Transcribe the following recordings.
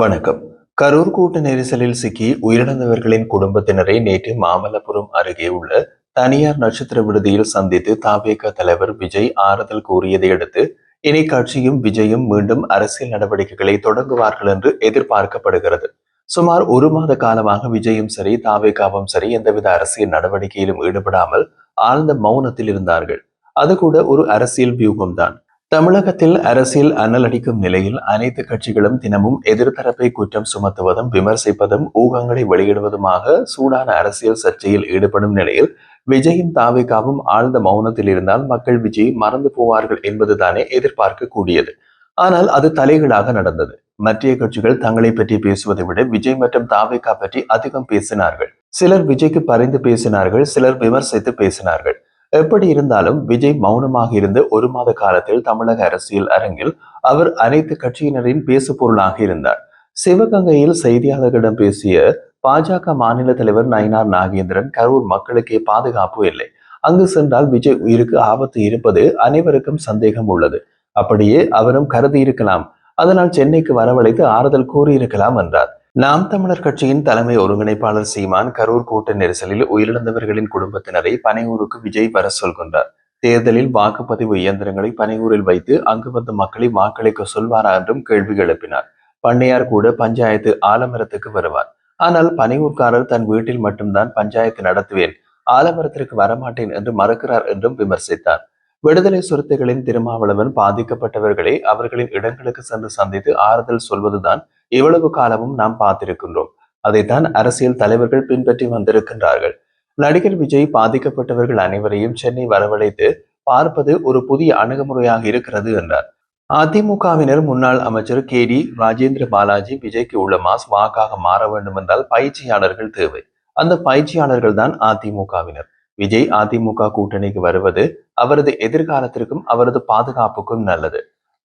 வணக்கம். கரூர் கூட்ட நெரிசலில் சிக்கி உயிரிழந்தவர்களின் குடும்பத்தினரை நேற்று மாமல்லபுரம் அருகே உள்ள தனியார் நட்சத்திர விடுதியில் சந்தித்து தவேக தலைவர் விஜய் ஆறுதல் கூறியதை அடுத்து இனி கட்சியும் விஜயும் மீண்டும் அரசியல் நடவடிக்கைகளை தொடங்குவார்கள் என்று எதிர்பார்க்கப்படுகிறது. சுமார் ஒரு மாத காலமாக விஜயும் சரி தாவேகாவும் சரி எந்தவித அரசியல் நடவடிக்கையிலும் ஈடுபடாமல் ஆழ்ந்த மௌனத்தில் இருந்தார்கள். அது கூட ஒரு அரசியல் வியூகம்தான். தமிழகத்தில் அரசியல் அனலடிக்கும் நிலையில் அனைத்து கட்சிகளும் தினமும் எதிர்த்தரப்பை குற்றம் சுமத்துவதும் விமர்சிப்பதும் ஊகங்களை வெளியிடுவதுமாக சூடான அரசியல் சர்ச்சையில் ஈடுபடும் நிலையில் விஜயும் தாவேகாவும் ஆழ்ந்த மௌனத்தில் இருந்தால் மக்கள் விஜய் மறந்து போவார்கள் என்பதுதானே எதிர்பார்க்கக்கூடியது. ஆனால் அது தலைகீழாக நடந்தது. மற்ற கட்சிகள் தங்களை பற்றி பேசுவதை விட விஜய் மற்றும் தாவேகா பற்றி அதிகம் பேசினார்கள். சிலர் விஜய்க்கு பரிந்து பேசினார்கள், சிலர் விமர்சித்து பேசினார்கள். எப்படி இருந்தாலும் விஜய் மௌனமாக இருந்து ஒரு மாத காலத்தில் தமிழக அரசியல் அரங்கில் அவர் அனைத்து கட்சியினரின் பேசு பொருளாக இருந்தார். சிவகங்கையில் செய்தியாளர்களிடம் பேசிய பாஜக மாநில தலைவர் நயினார் நாகேந்திரன், கரூர் மக்களுக்கே பாதுகாப்பு இல்லை, அங்கு சென்றால் விஜய் உயிருக்கு ஆபத்து இருப்பது அனைவருக்கும் சந்தேகம் உள்ளது, அப்படியே அவரும் கருதி இருக்கலாம், அதனால் சென்னைக்கு வரவழைத்து ஆறுதல் கூறியிருக்கலாம் என்றார். நாம் தமிழர் கட்சியின் தலைமை ஒருங்கிணைப்பாளர் சீமான் கரூர் கூட்ட நெரிசலில் உயிரிழந்தவர்களின் குடும்பத்தினரை பனையூருக்கு விஜய் வர சொல்கின்றார். தேர்தலில் வாக்குப்பதிவு இயந்திரங்களை பனையூரில் வைத்து அங்கு வந்த மக்களை வாக்களிக்க சொல்வாரா என்றும் கேள்வி எழுப்பினார். பண்ணையார் கூட பஞ்சாயத்து ஆலமரத்துக்கு வருவார். ஆனால் பனையூர்காரர் தன் வீட்டில் மட்டும்தான் பஞ்சாயத்து நடத்துவேன், ஆலமரத்திற்கு வரமாட்டேன் என்று மறுக்கிறார் என்றும் விமர்சித்தார். விடுதலை சிறுத்தைகளின் திருமாவளவன் பாதிக்கப்பட்டவர்களை அவர்களின் இடங்களுக்கு சென்று சந்தித்து ஆறுதல் சொல்வதுதான் இவ்வளவு காலமும் நாம் பார்த்திருக்கின்றோம். அதைத்தான் அரசியல் தலைவர்கள் பின்பற்றி வந்திருக்கின்றார்கள். நடிகர் விஜய் பாதிக்கப்பட்டவர்கள் அனைவரையும் சென்னை வரவழைத்து பார்ப்பது ஒரு புதிய அணுகுமுறையாக இருக்கிறது என்றார். அதிமுகவினர் முன்னாள் அமைச்சர் KD ராஜேந்திர பாலாஜி விஜய்க்கு உள்ள மாஸ் வாக்காக மாற வேண்டும் என்றால் பயிற்சியாளர்கள் தேவை. அந்த பயிற்சியாளர்கள் தான் அதிமுகவினர். விஜய் அதிமுக கூட்டணிக்கு வருவது அவரது எதிர்காலத்திற்கும் அவரது பாதுகாப்புக்கும் நல்லது.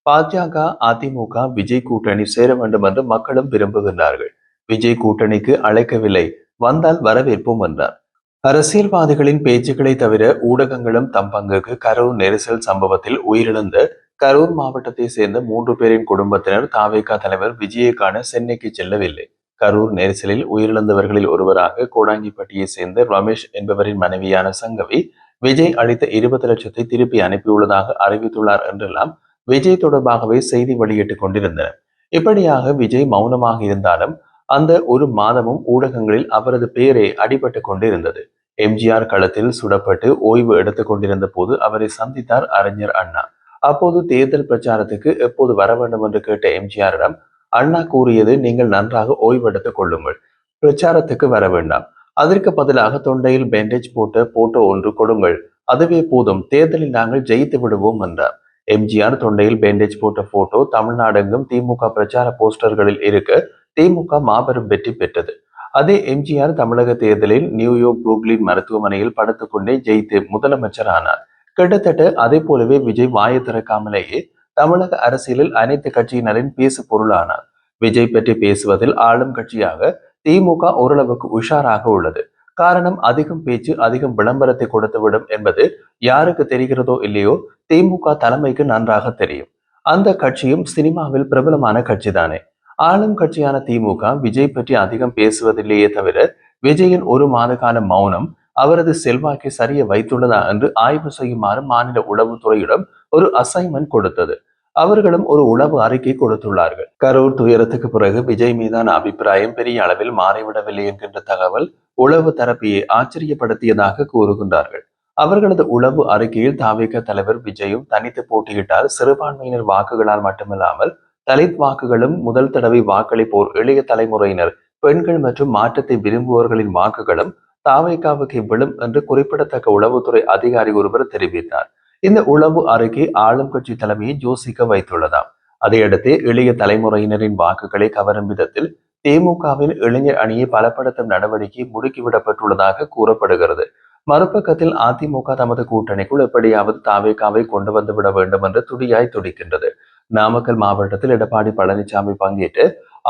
பாஜக அதிமுக விஜய் கூட்டணி சேர வேண்டும் என்று மக்களும் விரும்புகின்றார்கள். விஜய் கூட்டணிக்கு அழைக்கவில்லை, வந்தால் வரவேற்போம் என்றார். அரசியல்வாதிகளின் பேச்சுக்களை தவிர ஊடகங்களும் தம் பங்குக்கு கரூர் நெரிசல் சம்பவத்தில் உயிரிழந்த கரூர் மாவட்டத்தை சேர்ந்த 3 பேரின் குடும்பத்தினர் தாவேகா தலைவர் விஜயை காண சென்னைக்கு செல்லவில்லை. கரூர் நெரிசலில் உயிரிழந்தவர்களில் ஒருவராக கோடாங்கிப்பட்டியை சேர்ந்த ரமேஷ் என்பவரின் மனைவியான சங்கவி விஜய் அளித்த 20 லட்சத்தை திருப்பி அனுப்பியுள்ளதாக அறிவித்துள்ளார் என்றெல்லாம் விஜய் தொடர்பாகவே செய்தி வெளியிட்டுக் கொண்டிருந்தனர். இப்படியாக விஜய் மௌனமாக இருந்தாலும் அந்த ஒரு மாதமும் ஊடகங்களில் அவரது பெயரே அடிபட்டு கொண்டிருந்தது. எம்ஜிஆர் களத்தில் சுடப்பட்டு ஓய்வு எடுத்துக் கொண்டிருந்த போது அவரை சந்தித்தார் அறிஞர் அண்ணா. அப்போது தேர்தல் பிரச்சாரத்துக்கு எப்போது வர வேண்டும் என்று கேட்ட எம்ஜிஆரிடம் அண்ணா கூறியது, நீங்கள் நன்றாக ஓய்வெடுத்துக் கொள்ளுங்கள், பிரச்சாரத்துக்கு வர வேண்டாம், அதற்கு பதிலாக தொண்டையில் பேண்டேஜ் போட்ட போட்டோ ஒன்று கொடுங்கள், அதுவே போதும், தேர்தலில் நாங்கள் ஜெயித்து விடுவோம் என்றார். எம்ஜிஆர் தொண்டையில் பேண்டேஜ் போட்ட போட்டோ தமிழ்நாடெங்கும் திமுக பிரச்சார போஸ்டர்களில் இருக்க திமுக மாபெரும் வெற்றி பெற்றது. அதே எம்ஜிஆர் தமிழக தேர்தலில் நியூயார்க் புரூக்ளின் மருத்துவமனையில் படுத்துக்கொண்டே ஜெயித்து முதலமைச்சர் ஆனார். கிட்டத்தட்ட அதே போலவே விஜய் வாயை திறக்காமலேயே தமிழக அரசியலில் அனைத்து கட்சியினரின் பேசு பொருளானார். விஜய் பற்றி பேசுவதில் ஆளும் கட்சியாக திமுக ஓரளவுக்கு உஷாராக உள்ளது. காரணம், அதிகம் பேச்சு அதிகம் விளம்பரத்தை கொடுத்துவிடும் என்பது யாருக்கு தெரிகிறதோ இல்லையோ திமுக தலைமைக்கு நன்றாக தெரியும். அந்த கட்சியும் சினிமாவில் பிரபலமான கட்சிதானே. ஆளும் கட்சியான திமுக விஜய் பற்றி அதிகம் பேசுவதில்லையே தவிர விஜயின் ஒரு மாத கால மௌனம் அவரது செல்வாக்கை சரிய வைத்துள்ளதா என்று ஆய்வு செய்யுமாறு மாநில உளவுத்துறையிடம் ஒரு அசைன்மெண்ட் கொடுத்தது. அவர்களும் ஒரு உளவு அறிக்கை கொடுத்துள்ளார்கள். கரூர் துயரத்துக்கு பிறகு விஜய் மீதான அபிப்பிராயம் பெரிய அளவில் மாறிவிடவில்லை என்கின்ற தகவல் உளவு தரப்பையே ஆச்சரியப்படுத்தியதாக கூறுகின்றார்கள். அவர்களது உளவு அறிக்கையில் தாவேக தலைவர் விஜயும் தனித்து போட்டியிட்டால் சிறுபான்மையினர் வாக்குகளால் மட்டுமல்லாமல் தலித் வாக்குகளும் முதல் தடவை வாக்களிப்போர் இளைய தலைமுறையினர் பெண்கள் மற்றும் மாற்றத்தை விரும்புவோர்களின் வாக்குகளும் தாவேகாவுக்கு விழும் என்று குறிப்பிடத்தக்க உளவுத்துறை அதிகாரி ஒருவர் தெரிவித்தார். இந்த உளவு அறிக்கை ஆளும் கட்சி தலைமையை யோசிக்க வைத்துள்ளதாம். அதையடுத்து இளைய தலைமுறையினரின் வாக்குகளை கவரும் விதத்தில் திமுகவின் இளைஞர் அணியை பலப்படுத்தும் நடவடிக்கை முடுக்கிவிடப்பட்டுள்ளதாக கூறப்படுகிறது. மறுபக்கத்தில் அதிமுக தமது கூட்டணிக்குள் எப்படியாவது தாவேகாவை கொண்டு வந்துவிட வேண்டும் என்று துடியாய் துடிக்கின்றது. நாமக்கல் மாவட்டத்தில் எடப்பாடி பழனிசாமி பங்கேற்று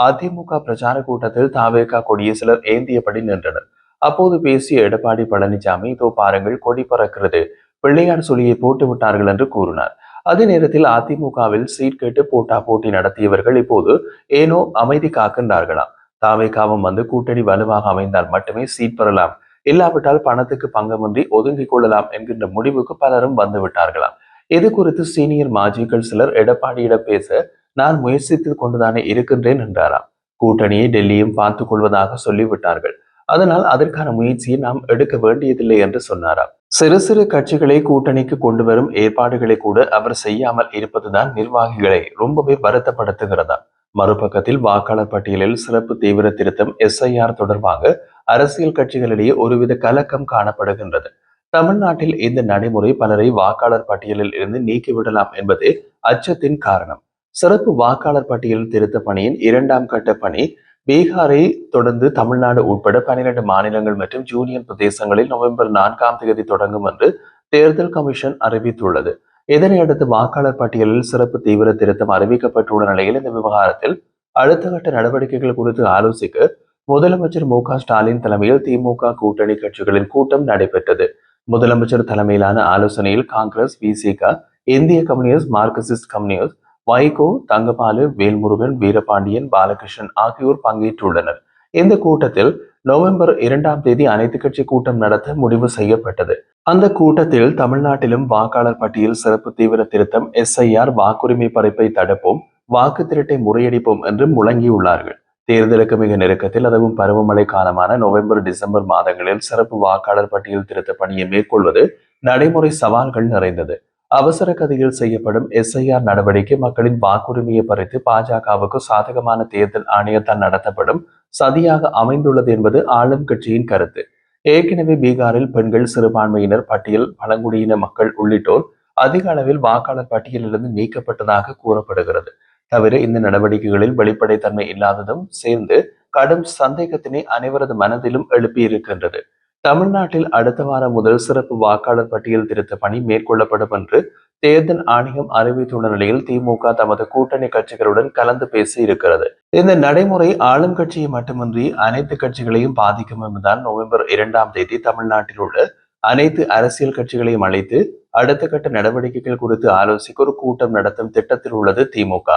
அதிமுக பிரச்சார கூட்டத்தில் தாவேகா கொடியை சிலர் ஏந்தியபடி நின்றனர். அப்போது பேசிய எடப்பாடி பழனிசாமி, இதோ பாருங்கள், கொடி பறக்கிறது, பிள்ளையார் சொல்லியை போட்டு விட்டார்கள் என்று கூறினார். அதே நேரத்தில் அதிமுகவில் சீட் கேட்டு போட்டா போட்டி நடத்தியவர்கள் இப்போது ஏனோ அமைதி காக்கின்றார்களாம். தாவேகாவும் வந்து கூட்டணி வலுவாக அமைந்தால் மட்டுமே சீட் பெறலாம், இல்லாவிட்டால் பணத்துக்கு பங்கமின்றி ஒதுங்கிக் கொள்ளலாம் என்கின்ற முடிவுக்கு பலரும் வந்து விட்டார்களாம். இது குறித்து சீனியர் மாஜிக்கள் சிலர் எடப்பாடியிடம் பேச நான் முயற்சித்துக் கொண்டுதானே இருக்கின்றேன் என்றாராம். கூட்டணியை டெல்லியும் பார்த்துக் கொள்வதாக சொல்லிவிட்டார்கள், அதனால் அதற்கான முயற்சியை நாம் எடுக்க வேண்டியதில்லை என்று சொன்னாராம். சிறு சிறு கட்சிகளை கூட்டணிக்கு கொண்டு வரும் ஏற்பாடுகளை கூட அவர் செய்யாமல் இருப்பதுதான் நிர்வாகிகளை ரொம்பவே வருத்தப்படுத்துகிறதா. மறுபக்கத்தில் வாக்காளர் பட்டியலில் சிறப்பு தீவிர திருத்தம் எஸ்ஐஆர் தொடர்பாக அரசியல் கட்சிகளிடையே ஒருவித கலக்கம் காணப்படுகின்றது. தமிழ்நாட்டில் இந்த நடைமுறை பலரை வாக்காளர் பட்டியலில் இருந்து நீக்கிவிடலாம் என்பதே அச்சத்தின் காரணம். சிறப்பு வாக்காளர் பட்டியல் திருத்த பணியின் 2ஆம் கட்ட பணி பீகாரை தொடர்ந்து தமிழ்நாடு உட்பட 12 மாநிலங்கள் மற்றும் யூனியன் பிரதேசங்களில் நவம்பர் 4ஆம் தேதி தொடங்கும் என்று தேர்தல் கமிஷன் அறிவித்துள்ளது. இதனையடுத்து வாக்காளர் பட்டியலில் சிறப்பு தீவிர திருத்தம் அறிவிக்கப்பட்டுள்ள நிலையில் இந்த விவகாரத்தில் அடுத்த கட்ட நடவடிக்கைகள் குறித்து ஆலோசிக்க முதலமைச்சர் மு.க.ஸ்டாலின் தலைமையில் திமுக கூட்டணி கட்சிகளின் கூட்டம் நடைபெற்றது. முதலமைச்சர் தலைமையிலான ஆலோசனையில் காங்கிரஸ், விசிக, இந்திய Communist, Marxist Communist, Vaiko, Thangabalu, Velmurugan, Veerapandian, Balakrishnan ஆகியோர் பங்கேற்றுள்ளனர். இந்த கூட்டத்தில் நவம்பர் 2ஆம் தேதி அனைத்து கட்சி கூட்டம் நடத்த முடிவு செய்யப்பட்டது. அந்த கூட்டத்தில் தமிழ்நாட்டிலும் வாக்காளர் பட்டியல் சிறப்பு தீவிர திருத்தம் எஸ்ஐஆர், வாக்குரிமை பறிப்பை தடுப்போம், வாக்கு திருட்டை முறியடிப்போம் என்று முழங்கியுள்ளார்கள். தேர்தலுக்கு மிக நெருக்கத்தில், அதுவும் பருவமழை காலமான நவம்பர், டிசம்பர் மாதங்களில் சிறப்பு வாக்காளர் பட்டியல் திருத்த பணியை மேற்கொள்வது நடைமுறை சவால்கள் நிறைந்தது. அவசர கதியில் செய்யப்படும் எஸ்ஐஆர் நடவடிக்கை மக்களின் வாக்குரிமையை பறித்து பாஜகவுக்கு சாதகமான தேர்தல் ஆணையத்தால் நடத்தப்படும் சதியாக அமைந்துள்ளது என்பது ஆளும் கட்சியின் கருத்து. ஏற்கனவே பீகாரில் பெண்கள், சிறுபான்மையினர், பட்டியல், பழங்குடியின மக்கள் உள்ளிட்டோர் அதிக அளவில் வாக்காளர் பட்டியலிலிருந்து நீக்கப்பட்டதாக கூறப்படுகிறது. தவிர இந்த நடவடிக்கைகளில் வெளிப்படைத்தன்மை இல்லாததும் சேர்ந்து கடும் சந்தேகத்தினை அனைவரது மனதிலும் எழுப்பியிருக்கின்றது. தமிழ்நாட்டில் அடுத்த வாரம் முதல் சிறப்பு வாக்காளர் பட்டியல் திருத்த பணி மேற்கொள்ளப்படும் என்று தேர்தல் ஆணையம் அறிவித்துள்ள நிலையில் திமுக தமது கூட்டணி கட்சிகளுடன் கலந்து பேசி இருக்கிறது. இந்த நடைமுறை ஆளும் கட்சியை மட்டுமின்றி அனைத்து கட்சிகளையும் பாதிக்கும் என்பதால் நவம்பர் 2ஆம் தேதி தமிழ்நாட்டில் உள்ள அனைத்து அரசியல் கட்சிகளையும் அழைத்து அடுத்த கட்ட நடவடிக்கைகள் குறித்து ஆலோசிக்க ஒரு கூட்டம் நடத்தும் திட்டத்தில் உள்ளது திமுக.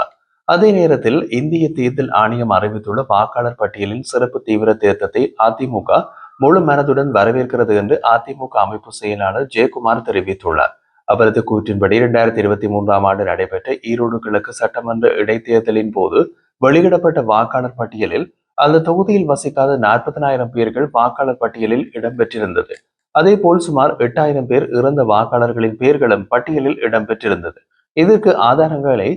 அதே நேரத்தில் இந்திய தேர்தல் ஆணையம் அறிவித்துள்ள வாக்காளர் பட்டியலின் சிறப்பு தீவிர திருத்தத்தை அதிமுக முழு மனதுடன் வரவேற்கிறது என்று அதிமுக அமைப்பு செயலாளர் ஜெயக்குமார் தெரிவித்துள்ளார். அவரது கூற்றின்படி 2023ஆம் ஆண்டு நடைபெற்ற ஈரோடு கிழக்கு சட்டமன்ற இடைத்தேர்தலின் போது வெளியிடப்பட்ட வாக்காளர் பட்டியலில் அந்த தொகுதியில் வசிக்காத 40,000 பேர்கள் வாக்காளர் பட்டியலில் இடம்பெற்றிருந்தது. அதே போல் சுமார் 8,000 பேர் இறந்த வாக்காளர்களின் பெயர்களும் பட்டியலில் இடம்பெற்றிருந்தது. இதற்கு ஆதாரங்களை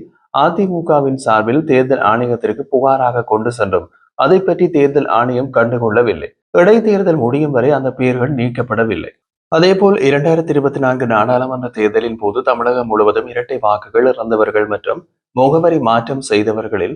அதிமுகவின் சார்பில் தேர்தல் ஆணையத்திற்கு புகாராக கொண்டு சென்றும் அதை பற்றி தேர்தல் ஆணையம் கண்டுகொள்ளவில்லை. இடைத்தேர்தல் முடியும் வரை அந்த பெயர்கள் நீக்கப்படவில்லை. அதேபோல் 2024 நாடாளுமன்ற தேர்தலின் போது தமிழகம் முழுவதும் இரட்டை வாக்குகள் இறந்தவர்கள் மற்றும் முகவரி மாற்றம் செய்தவர்களில்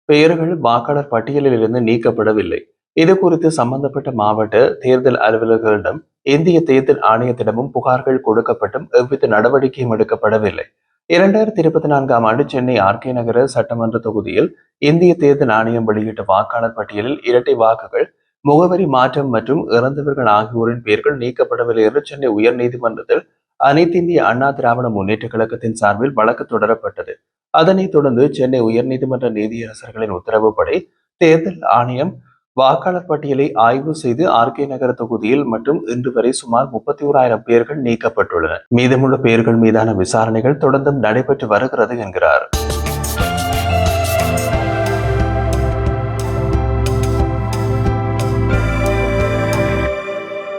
பெயர்கள் வாக்காளர் பட்டியலில் இருந்து நீக்கப்படவில்லை. இது குறித்து சம்பந்தப்பட்ட மாவட்ட தேர்தல் அலுவலர்களிடம், இந்திய தேர்தல் ஆணையத்திடமும் புகார்கள் கொடுக்கப்பட்டும் எவ்வித நடவடிக்கையும் எடுக்கப்படவில்லை. 2024ஆம் ஆண்டு சென்னை ஆர்கே நகர சட்டமன்ற தொகுதியில் இந்திய தேர்தல் ஆணையம் வெளியிட்ட வாக்காளர் பட்டியலில் இரட்டை வாக்குகள், முகவரி மாற்றம் மற்றும் இறந்தவர்கள் ஆகியோரின் பெயர்கள் நீக்கப்படவில்லை என்று சென்னை உயர்நீதிமன்றத்தில் அனைத்து இந்திய அண்ணா திராவிட முன்னேற்ற கழகத்தின் சார்பில் வழக்கு தொடரப்பட்டது. அதனைத் தொடர்ந்து சென்னை உயர்நீதிமன்ற நீதியரசர்களின் உத்தரவுப்படி தேர்தல் ஆணையம் வாக்காளர் பட்டியலை ஆய்வு செய்து ஆர்கே நகர தொகுதியில் மற்றும் இன்று வரை சுமார் 31,000 பெயர்கள் நீக்கப்பட்டுள்ளன. மீதமுள்ள பெயர்கள் மீதான விசாரணைகள் தொடர்ந்தும் நடைபெற்று வருகிறது என்கிறார்.